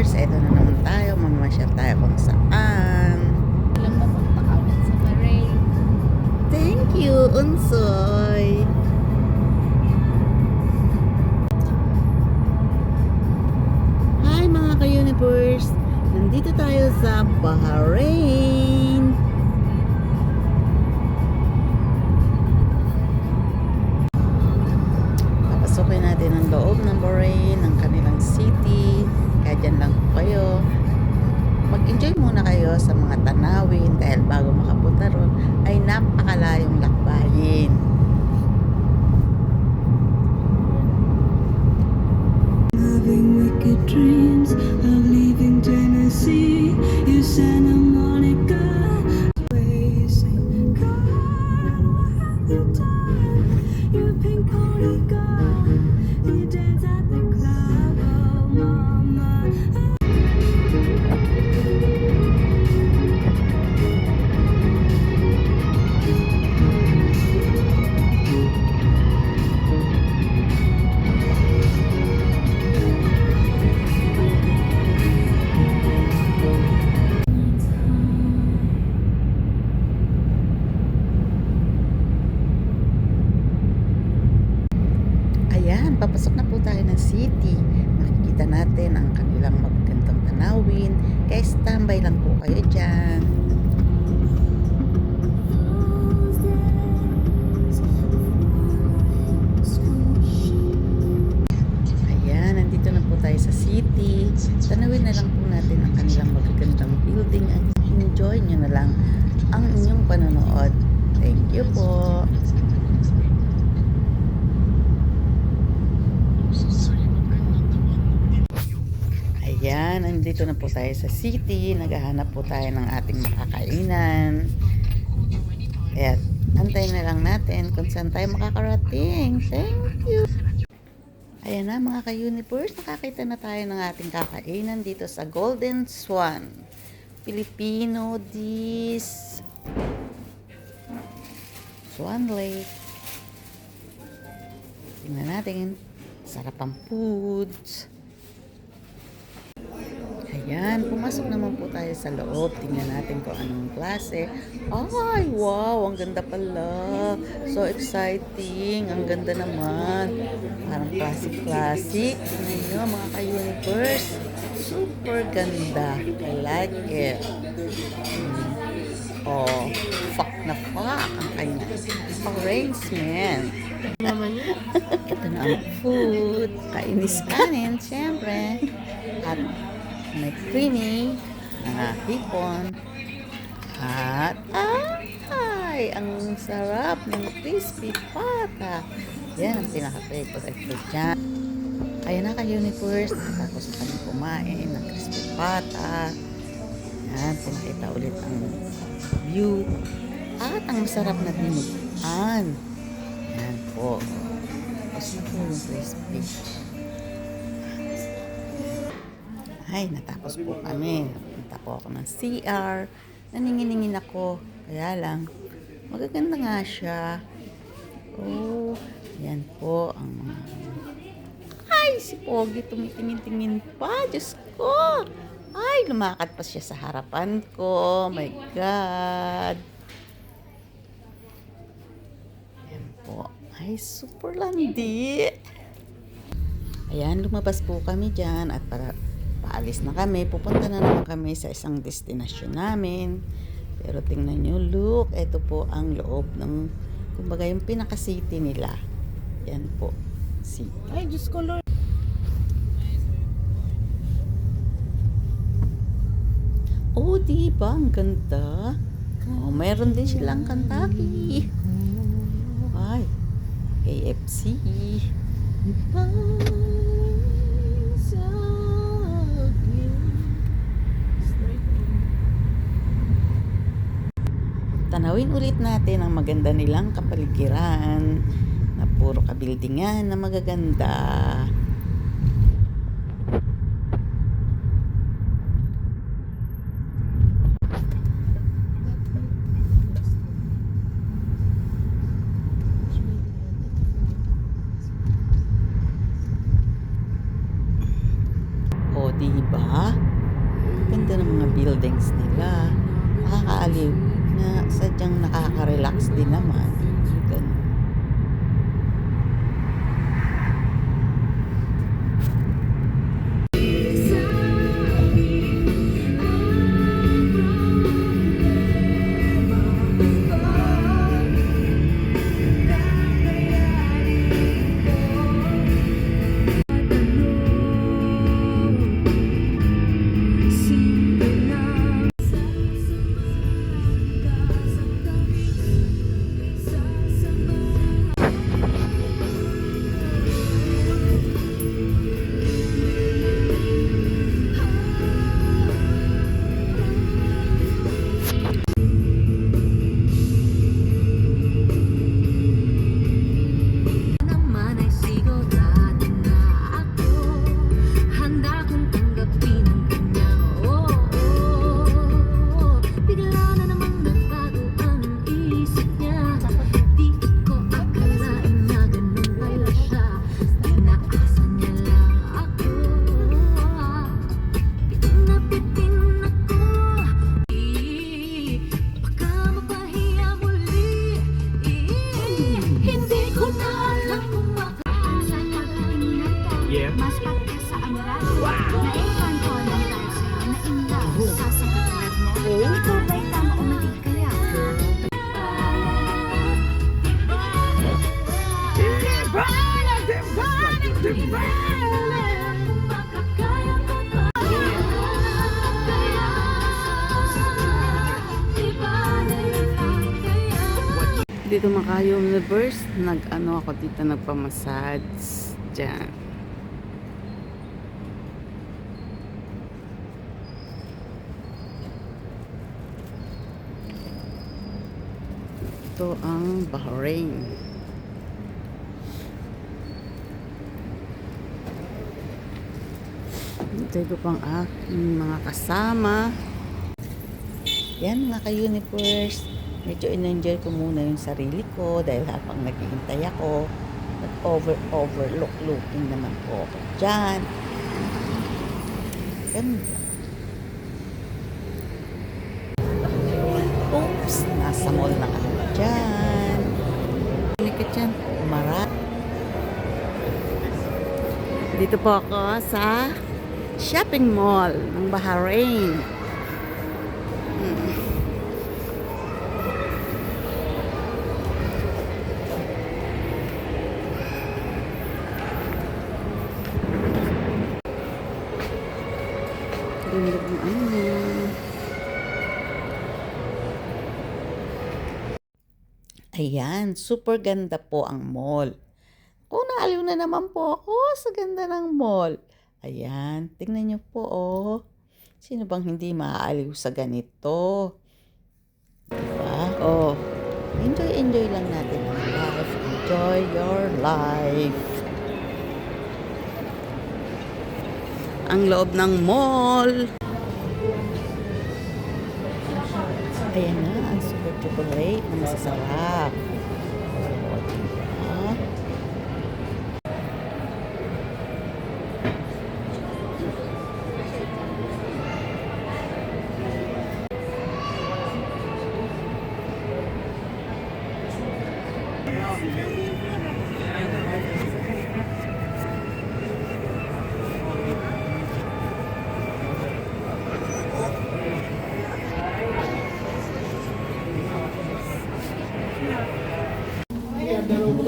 Universe, eto na naman tayo. Mamasyal tayo kung saan. Alam mo kung pakawat sa Maray. Thank you, Unsoy. Hi mga ka-Universe. Nandito tayo sa Bahrain. Papasukin natin ang loob ng Bahrain, ng kanilang city. Kaya dyan lang po kayo. Mag-enjoy muna kayo sa mga tanawin dahil bago makapunta ron ay napakalayong lakbayin. Having wicked dreams of leaving Tennessee. You Santa Monica. Racing God, what have you done? You pink pony girl. You dance at the club, oh mama. Ayan, papasok na po tayo ng city. Makikita natin ang kanilang magagandang tanawin. Kaya standby lang po kayo dyan. Ayan, nandito na po tayo sa city. Tanawin na lang po natin ang kanilang magagandang building. Enjoy nyo na lang ang inyong panonood. Thank you po. Ayan, nandito na po tayo sa city. Naghahanap po tayo ng ating makakainan. At antayin na lang natin kung saan tayo makakarating. Thank you! Ayan na mga ka-Universe, nakakita na tayo ng ating kakainan dito sa Golden Swan. Filipino dish. Swan Lake. Tingnan natin. Sarap ang foods. Ayan, pumasok naman po tayo sa loob. Tingnan natin kung anong klase. Ay, wow, ang ganda pala. So exciting. Ang ganda naman. Parang classic-classic. Tingnan nyo, mga ka-Universe. Super ganda. I like it. Oh, fuck na fuck ang kanya. Arrangement. Naman yun. Ito na ang food. Kainis kanin, syempre. At may creamy na hipon. At ay, ang sarap ng crispy pata. Yan ang pinaka-favorite ko dyan. Ayan na ka-Universe. Tapos na kami kumain ng crispy pata. Yan, pinakita ulit ang view. At ang masarap na dinuguan. Yan po. Tapos na po yung crispy. Ay, natapos po kami. Punta po ako ng CR. Naningin-ningin ako. Kaya lang, magaganda nga siya. Oh, yan po ang mga... Ay, si Pogi tumitingin-tingin pa. Diyos ko. Ay, lumakad pa siya sa harapan ko. My God. Yan po. Ay, super landi. Ayan, lumabas po kami dyan at para paalis na kami. Pupunta na naman kami sa isang destinasyon namin. Pero tingnan nyo, look. Ito po ang loob ng, kumbaga yung pinaka-city nila. Yan po. City. Ay, Diyos ko, Lord. Oh, diba? Ang ganda. Oh, mayroon din silang Kentucky. Ay, KFC. Tanawin ulit natin ang maganda nilang kapaligiran na puro kabildingan na magaganda. O, diba? buildings nila. Nakakaaliw na sadyang nakaka-relax din naman. Ganun. naman ay sigurado na ako handa kong tanggapin ang kanyang bigla na namang nagbago ang isip niya. Di ko akalain na ganun pala siya. Inaasan niya lang ako. Pitin na pitin ako. Baka mapahiya muli. Hindi ko na alam kung Sa pagkaingat ka, mas pati sa amurado. Naingkan ko lang tayo sa'yo na inlove sa sakatulad mo. Ikaw ba'y tama o mali kaya? makakaya ko ba? Kaya iba na kaya. Dito Makayo Universe, nag-ano ako dito, nagpamassage dyan. Ito ang Bahrain. Ito ko pang aking mga kasama. Yan mga ka-universe. Medyo in-enjoy ko muna yung sarili ko dahil habang naghihintay ako, nag-overlooking naman po ako dyan. Ganda. Oops! Nasa mall na ako dyan. Hindi ka dyan. Marat. Dito po ako sa shopping mall ng Bahrain. Ganda ng ano. Ayan, super ganda po ang mall. Kung naaliw na naman po ako sa ganda ng mall. Ayan, tingnan niyo po oh. Sino bang hindi maaaliw sa ganito? Diba? Oh, enjoy lang natin ang life. Enjoy your life. Ang loob ng mall. Ayan na, ang super chocolate na masasarap. O, diba?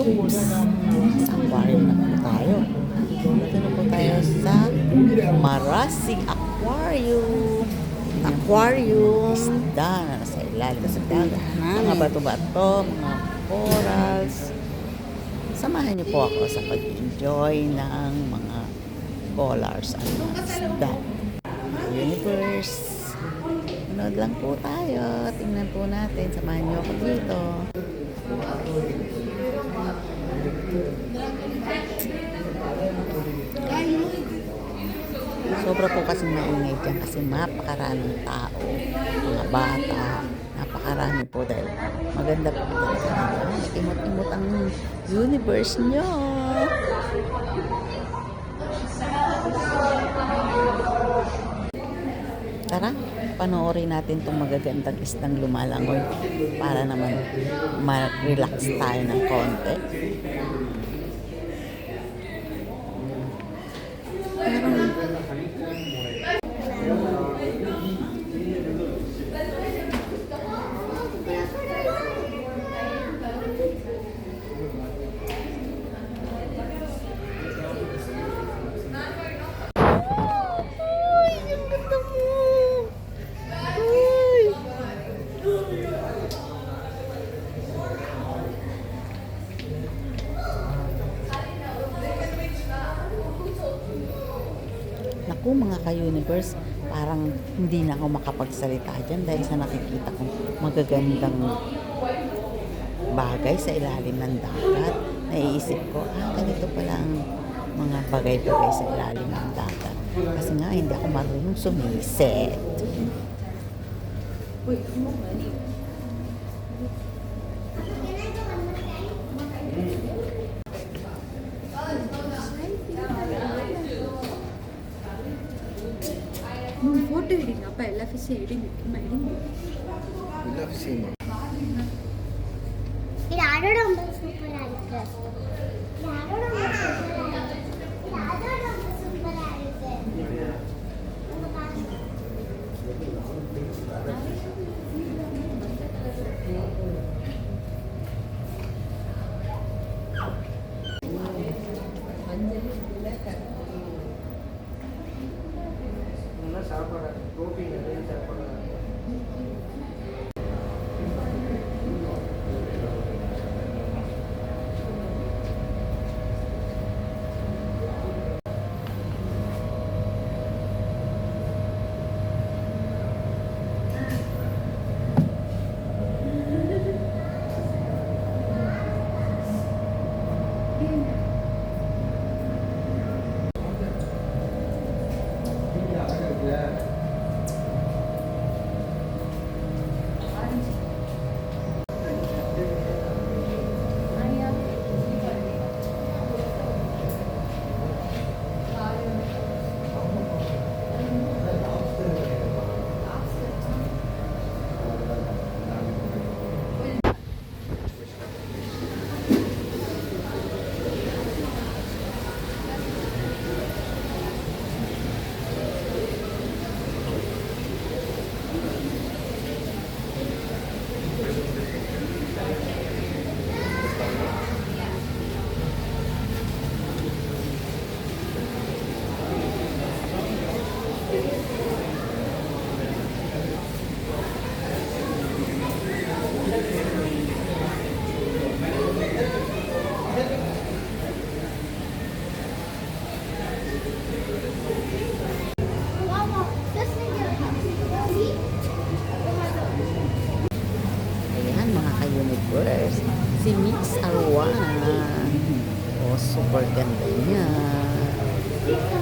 Oops. Aquarium na po tayo. Dito na po tayo sa Marasi Aquarium. Isda na nasa ilalim sa dagat. Mga bato-bato, mga corals. Samahan niyo po ako sa pag-enjoy ng mga colors at mga isda. Universe. Manood lang po tayo. Tingnan po natin. Samahan niyo ako dito. Sobra po kasi maingay dyan kasi napakaraming tao, mga bata, napakarami po dahil maganda po talaga. Imot-imot ang universe nyo. Tara, panoorin natin itong magagandang isdang lumalangoy para naman ma-relax tayo ng konti. Naku mga ka-universe, parang hindi na ako makapagsalita dyan dahil sa nakikita kong magagandang bagay sa ilalim ng dagat. Naiisip ko, ganito pala ang mga bagay-bagay sa ilalim ng dagat. Kasi nga, hindi ako marunong sumiset. Photo adding पहला फिर से एडिंग இது அதோட ரொம்ப சூப்பரா இருக்கு இது அதோட ரொம்ப சூப்பரா இருக்கு இது அதோட ரொம்ப சூப்பரா இருக்கு உங்க பாருங்க Ayan mga ka-universe, si Mix Arwan. Oh, super ganda niya. Diba?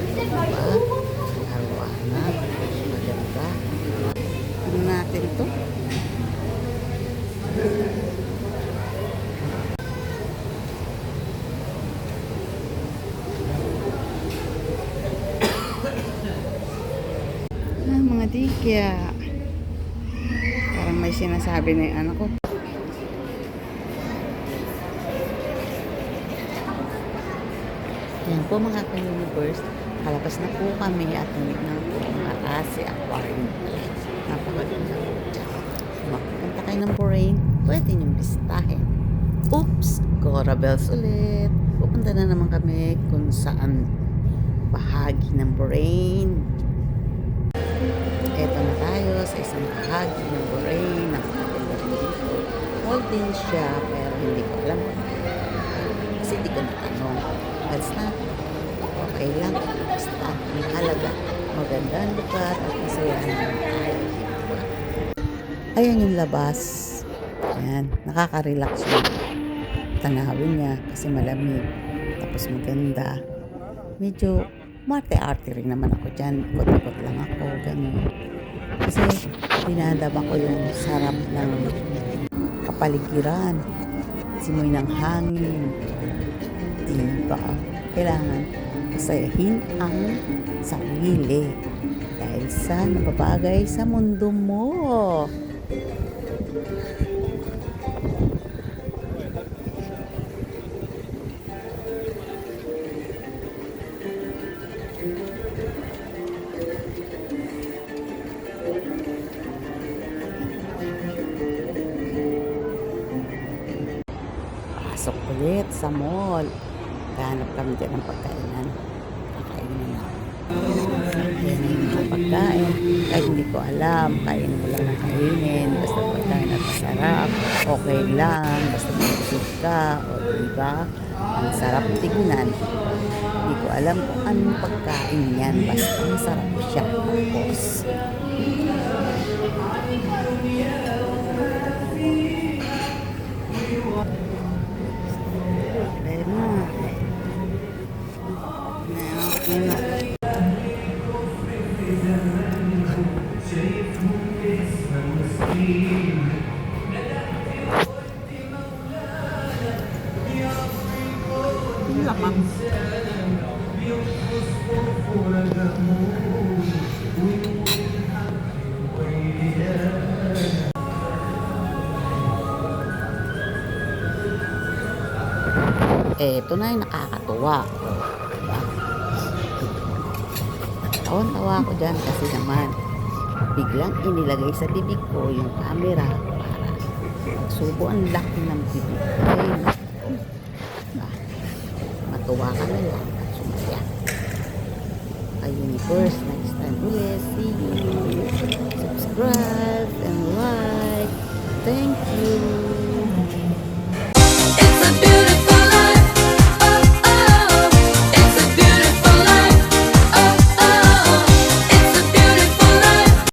Arwana. Maganda. Tignan natin to. Mga dikya. Parang may sinasabi na yung anak ko. Yan po mga ka-universe. Kalabas na po kami at tinignan po ang Arase Aquarium. Napakaganda po dyan. Mapunta kayo ng Borain, pwede niyong bisitahin. Oops! Cora Bells ulit. Pupunta na naman kami kung saan bahagi ng Borain. Eto na tayo sa isang bahagi ng Borain. Napakaganda rin dito. Mall din siya, pero hindi ko alam. Kasi hindi ko natanong. Basta, okay lang. Basta, mahalaga. Maganda ang lugar at masaya naman tayo. Ayan yung labas. Ayan, nakaka-relax yung tanawin niya kasi malamig. Tapos maganda. Medyo marte-arte rin naman ako dyan. Ikot-ikot lang ako. Ganun. Kasi dinadaba ko yung sarap ng kapaligiran. Simoy ng hangin. Diba? Kailangan masayahin ang sarili. dahil sa nababagay sa mundo mo. Pasok ulit sa mall. Hanap kami dyan ng pagkainan. Kakainin na. Yan na yung mga pagkain. Kahit hindi ko alam, kainin mo lang na kainin. Basta pagkain at masarap. Okay lang. Basta mag-isip ka. O diba? Ang sarap tignan. Hindi ko alam kung anong pagkain yan. Basta masarap siya. Tapos, lamang. Ito na yung nakakatuwa. Diba? Tawan-tawa ako dyan kasi naman biglang inilagay sa bibig ko yung camera para magsubo ang laki ng bibig ko. Diba? Matuwa ka na lang at sumaya. Ka-Universe, next time ulit. See you. Subscribe and like. Thank you.